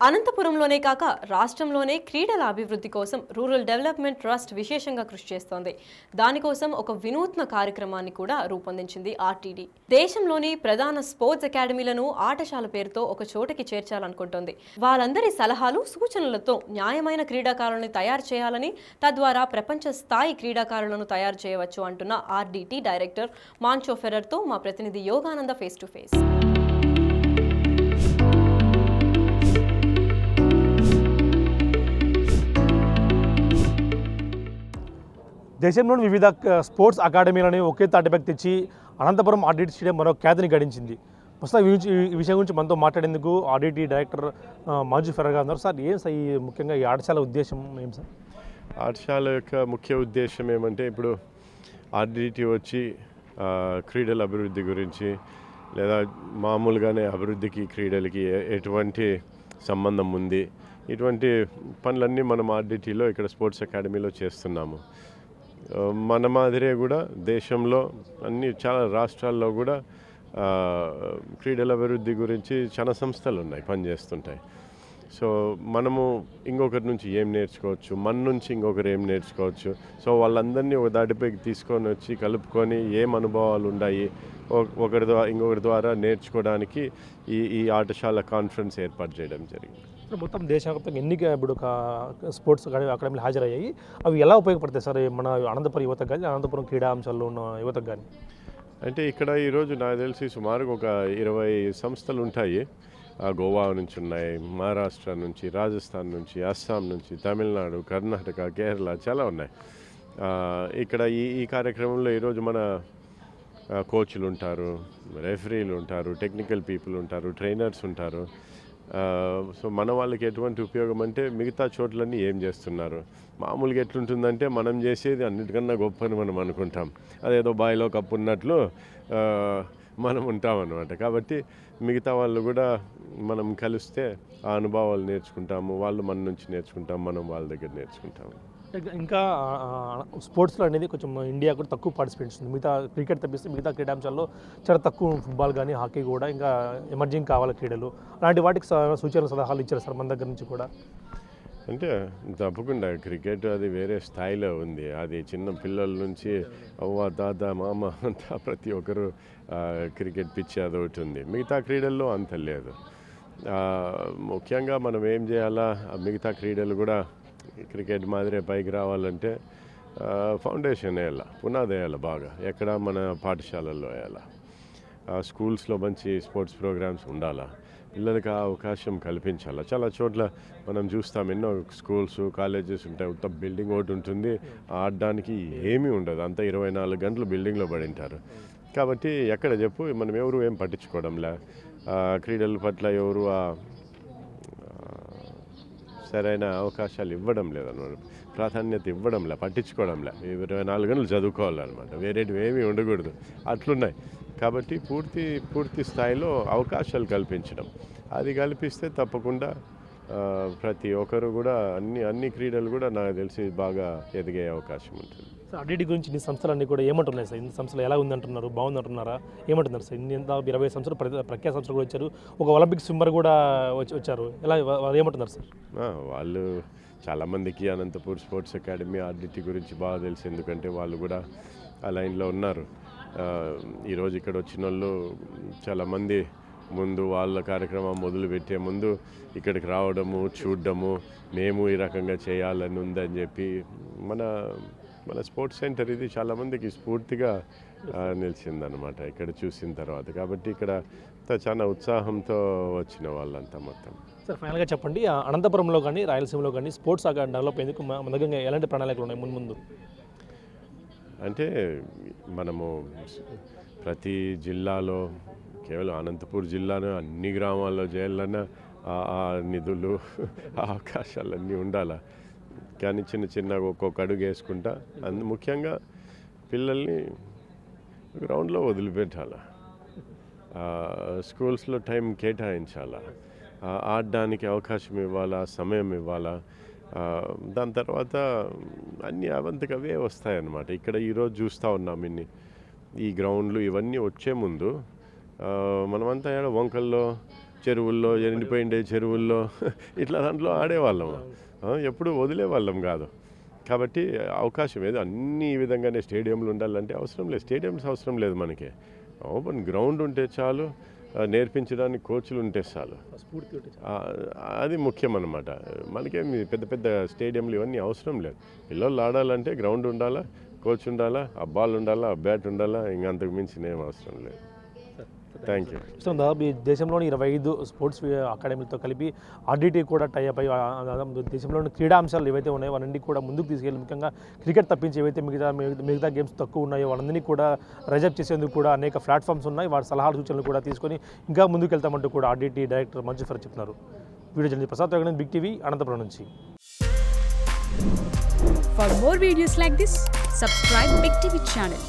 అనంతపురంలోనే కాక రాష్ట్రంలోనే క్రీడల అభివృద్ధి కోసం రూరల్ డెవలప్మెంట్ ట్రస్ట్ విశేషంగా కృషి చేస్తోంది. దానికోసం ఒక వినూత్న కార్యక్రమాన్ని కూడా రూపొందించింది ఆర్టీడీ. దేశంలోని ప్రధాన స్పోర్ట్స్ అకాడమీలను ఆటశాల పేరుతో ఒక చోటకి చేర్చాలనుకుంటోంది. వాళ్ళందరి సలహాలు, సూచనలతో న్యాయమైన క్రీడాకారులను తయారు చేయాలని, తద్వారా ప్రపంచ స్థాయి క్రీడాకారులను తయారు చేయవచ్చు అంటున్న ఆర్డీటీ డైరెక్టర్ మాంచో ఫెర్రర్తో మా ప్రతినిధి యోగానంద ఫేస్ టు ఫేస్. దేశంలోని వివిధ స్పోర్ట్స్ అకాడమీలని ఒకే తాటిపైకి తెచ్చి అనంతపురం ఆర్డీటీ స్టేడియం మరో ఖ్యాతిని గడించింది. ప్రస్తుతం ఈ విషయం గురించి మనతో మాట్లాడేందుకు ఆర్డీటీ డైరెక్టర్ మాంచో ఫెర్రర్ గారు ఉన్నారు. సార్, ఏం సార్ ఈ ముఖ్యంగా ఈ ఆటశాల ఉద్దేశం ఏం సార్? ఆటశాల యొక్క ముఖ్య ఉద్దేశం ఏమంటే, ఇప్పుడు ఆర్డీటీ వచ్చి క్రీడల అభివృద్ధి గురించి లేదా మామూలుగానే అభివృద్ధికి క్రీడలకి ఎటువంటి సంబంధం ఉంది, ఇటువంటి పనులన్నీ మనం ఆర్డీటీలో ఇక్కడ స్పోర్ట్స్ అకాడమీలో చేస్తున్నాము. మన మాదిరే కూడా దేశంలో చాలా రాష్ట్రాల్లో కూడా క్రీడల అభివృద్ధి గురించి చాలా సంస్థలు ఉన్నాయి, పనిచేస్తుంటాయి. సో మనము ఇంకొకరి నుంచి ఏం నేర్చుకోవచ్చు, మన నుంచి ఇంకొకరు ఏం నేర్చుకోవచ్చు. సో వాళ్ళందరినీ ఒక దాటిపైకి తీసుకొని వచ్చి కలుపుకొని ఏం అనుభవాలు ఉన్నాయి ఇంకొకరి ద్వారా నేర్చుకోవడానికి ఈ ఆటశాల కాన్ఫరెన్స్ ఏర్పాటు చేయడం జరిగింది. మొత్తం దేశవ్యాప్తంగా ఎన్ని ఇప్పుడు స్పోర్ట్స్ అకాడమీలు హాజరయ్యాయి, అవి ఎలా ఉపయోగపడతాయి సార్ మన అనంతపురం యువతకు కానీ, అనంతపురం క్రీడా అంశాల్లో ఉన్న యువతకు కానీ? అంటే ఇక్కడ ఈరోజు నాకు తెలిసి సుమారుగా ఒక 20 సంస్థలు ఉంటాయి. గోవా నుంచి ఉన్నాయి, మహారాష్ట్ర నుంచి, రాజస్థాన్ నుంచి, అస్సాం నుంచి, తమిళనాడు, కర్ణాటక, కేరళ చాలా ఉన్నాయి. ఇక్కడ ఈ కార్యక్రమంలో ఈరోజు మన కోచ్లు ఉంటారు, రెఫరీలు ఉంటారు, టెక్నికల్ పీపుల్ ఉంటారు, ట్రైనర్స్ ఉంటారు. సో మన వాళ్ళకి ఎటువంటి ఉపయోగం అంటే, మిగతా చోట్లన్నీ ఏం చేస్తున్నారు, మామూలుగా ఎట్లుంటుందంటే మనం చేసేది అన్నిటికన్నా గొప్ప అని మనం అనుకుంటాం. అదేదో బాయిలో కప్పు ఉన్నట్లు మనం ఉంటామన్నమాట. కాబట్టి మిగతా వాళ్ళు కూడా మనం కలిస్తే ఆ అనుభవాలు నేర్చుకుంటాము, వాళ్ళు మన నుంచి నేర్చుకుంటాం, మనం వాళ్ళ దగ్గర నేర్చుకుంటాము. ఇంకా స్పోర్ట్స్లో అనేది కొంచెం ఇండియా కూడా తక్కువ పార్టిసిపేట్స్ ఉంది. మిగతా క్రికెట్ తప్పిస్తే మిగతా క్రీడాంశాల్లో చాలా తక్కువ, ఫుట్బాల్ కానీ, హాకీ కూడా ఇంకా ఎమర్జింగ్ కావాలి క్రీడలు. అలాంటి వాటికి సూచనలు, సలహాలు ఇచ్చారు సార్ మన దగ్గర నుంచి కూడా? అంటే తప్పకుండా క్రికెట్ అది వేరే స్థాయిలో ఉంది. అది చిన్న పిల్లల నుంచి అవ్వ, తాత, మామ అంతా ప్రతి ఒక్కరు క్రికెట్ పిచ్చి అదొకటి ఉంది. మిగతా క్రీడల్లో అంత లేదు. ముఖ్యంగా మనం ఏం చేయాలా, మిగతా క్రీడలు కూడా క్రికెట్ మాదిరే పైకి రావాలంటే ఫౌండేషన్ వేయాలి, పునాది వేయాలి బాగా. ఎక్కడ మన పాఠశాలల్లో వేయాలి, స్కూల్స్లో మంచి స్పోర్ట్స్ ప్రోగ్రామ్స్ ఉండాలా, పిల్లలకి ఆ అవకాశం కల్పించాలి. చాలా చోట్ల మనం చూస్తాం, ఎన్నో స్కూల్స్, కాలేజెస్ ఉంటాయి, ఉత్త బిల్డింగ్ ఒకటి ఉంటుంది, ఆడడానికి ఏమీ ఉండదు, అంతా 24 గంటలు బిల్డింగ్లో పడింటారు. కాబట్టి ఎక్కడ చెప్పు, మనం ఎవరు ఏం పట్టించుకోవడంలే, క్రీడల పట్ల ఎవరు సరైన అవకాశాలు ఇవ్వడం లేదన్నమాట, ప్రాధాన్యత ఇవ్వడంలే, పట్టించుకోవడంలే. 24 గంటలు చదువుకోవాలన్నమాట, వేరేటివి ఏమీ ఉండకూడదు, అట్లున్నాయి. కాబట్టి పూర్తి స్థాయిలో అవకాశాలు కల్పించడం, అది కల్పిస్తే తప్పకుండా ప్రతి ఒక్కరు కూడా అన్ని క్రీడలు కూడా నాకు తెలిసి బాగా ఎదిగే అవకాశం ఉంటుంది. సార్, ఆర్డీటీ గురించి ఇన్ని సంస్థలన్నీ కూడా ఏమంటున్నాయి సార్? ఇన్ని సంస్థలు ఎలా ఉందంటున్నారు, బాగుందంటున్నారా, ఏమంటున్నారు సార్? ఇన్ని 20 సంస్థలు ప్రఖ్యాత సంస్థలు కూడా వచ్చారు, ఒక ఒలింపిక్ స్విమ్మర్ కూడా వచ్చారు, ఎలా ఏమంటున్నారు సార్? వాళ్ళు చాలామందికి అనంతపూర్ స్పోర్ట్స్ అకాడమీ ఆర్డీటీ గురించి బాగా తెలుసు, ఎందుకంటే వాళ్ళు కూడా ఆ లైన్లో ఉన్నారు. ఈరోజు ఇక్కడ వచ్చిన వాళ్ళు చాలామంది ముందు వాళ్ళ కార్యక్రమం మొదలుపెట్టే ముందు ఇక్కడికి రావడము, చూడడము, మేము ఈ రకంగా చేయాలని ఉందని చెప్పి మన స్పోర్ట్స్ సెంటర్ ఇది చాలామందికి స్ఫూర్తిగా నిలిచిందనమాట ఇక్కడ చూసిన తర్వాత. కాబట్టి ఇక్కడ చాలా ఉత్సాహంతో వచ్చిన వాళ్ళంతా మొత్తం. సార్, ఫైనల్గా చెప్పండి, అనంతపురంలో కానీ, రాయలసీమలో కానీ స్పోర్ట్స్ డెవలప్ అయ్యేందుకు మన దగ్గర ఎలాంటి ప్రణాళికలు ఉన్నాయి ముందు? అంటే మనము ప్రతి జిల్లాలో, కేవలం అనంతపూర్ జిల్లాలో అన్ని గ్రామాల్లో చేయాలన్నా ఆ నిధులు, అవకాశాలన్నీ ఉండాలి. కానీ చిన్న ఒక్కొక్క అడుగు వేసుకుంటా, ముఖ్యంగా పిల్లల్ని గ్రౌండ్లో వదిలిపెట్టాలి, స్కూల్స్లో టైం కేటాయించాలా, ఆడడానికి అవకాశం ఇవ్వాలా, సమయం ఇవ్వాలా. దాని తర్వాత అన్నీ అవంతకు అవే వస్తాయన్నమాట. ఇక్కడ ఈరోజు చూస్తూ ఉన్నాం ఈ గ్రౌండ్లు ఇవన్నీ వచ్చే ముందు మనమంతా వంకల్లో చెరువుల్లో ఎండిపోయిండే చెరువుల్లో ఇట్లా దాంట్లో ఆడేవాళ్ళం, ఎప్పుడు వదిలేవాళ్ళం కాదు. కాబట్టి అవకాశం ఏదో అన్ని ఈ విధంగానే స్టేడియంలు ఉండాలంటే అవసరం లేదు, స్టేడియంస్ అవసరం లేదు మనకి. ఓపెన్ గ్రౌండ్ ఉంటే చాలు, నేర్పించడానికి కోచ్లు ఉంటే చాలు, అది ముఖ్యం అన్నమాట. మనకేమి పెద్ద పెద్ద స్టేడియంలు ఇవన్నీ అవసరం లేదు. పిల్లలు ఆడాలంటే గ్రౌండ్ ఉండాలా, కోచ్ ఉండాలా, ఆ బాల్ ఉండాలా, ఆ బ్యాట్ ఉండాలా, ఇంకా అంతకు మించిన ఏం అవసరం లేదు. Thank you. దాదాపు ఈ దేశంలోని 25 స్పోర్ట్స్ అకాడమీలతో కలిపి ఆర్డీటీ కూడా టైఅప్ అయ్యి దేశంలోని క్రీడా అంశాలు ఏవైతే ఉన్నాయో అవన్నీ కూడా ముందుకు తీసుకెళ్ళి, ముఖ్యంగా క్రికెట్ తప్పించి ఏవైతే మిగతా గేమ్స్ తక్కువ ఉన్నాయో వాళ్ళందరినీ కూడా రైజప్ చేసేందుకు కూడా అనేక ప్లాట్ఫామ్స్ ఉన్నాయి. వాటి సలహాలు సూచనలు కూడా తీసుకొని ఇంకా ముందుకు వెళ్తామంటూ కూడా ఆర్డీటీ డైరెక్టర్ మంజు ఫర్ చెప్తున్నారు. Video journalist Prasad, Big TV, Anantapuram నుంచి. For more videos like this, subscribe Big TV channel.